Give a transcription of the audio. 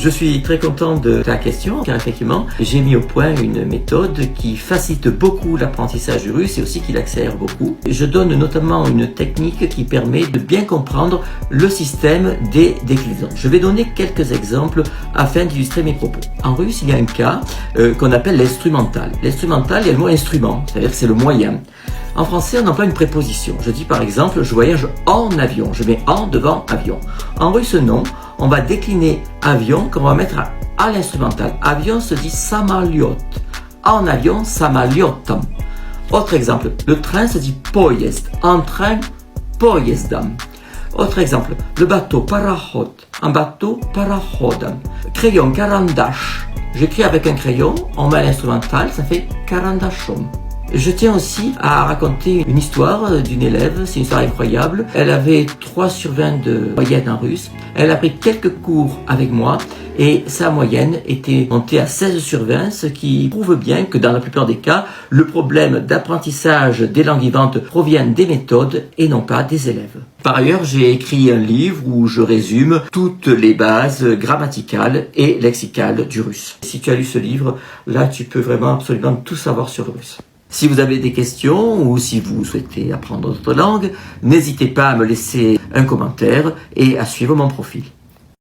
Je suis très content de ta question car effectivement, j'ai mis au point une méthode qui facilite beaucoup l'apprentissage du russe et aussi qui l'accélère beaucoup. Je donne notamment une technique qui permet de bien comprendre le système des déclinaisons. Je vais donner quelques exemples afin d'illustrer mes propos. En russe, il y a un cas qu'on appelle l'instrumental. L'instrumental, il y a le mot instrument, c'est-à-dire que c'est le moyen. En français, on emploie une préposition. Je dis par exemple, je voyage en avion. Je mets en devant avion. En russe, non. On va décliner avion qu'on va mettre à l'instrumental. Avion se dit samoliot. En avion, samoliotam. Autre exemple, le train se dit poyezd. En train, poyezdam. Autre exemple, le bateau parahod. Un bateau parahodam. Crayon, karandash. J'écris avec un crayon, on met à l'instrumental, ça fait karandashom. Je tiens aussi à raconter une histoire d'une élève, c'est une histoire incroyable. Elle avait 3 sur 20 de moyenne en russe. Elle a pris quelques cours avec moi et sa moyenne était montée à 16 sur 20, ce qui prouve bien que dans la plupart des cas, le problème d'apprentissage des langues vivantes provient des méthodes et non pas des élèves. Par ailleurs, j'ai écrit un livre où je résume toutes les bases grammaticales et lexicales du russe. Si tu as lu ce livre, là tu peux vraiment absolument tout savoir sur le russe. Si vous avez des questions ou si vous souhaitez apprendre d'autres langues, n'hésitez pas à me laisser un commentaire et à suivre mon profil.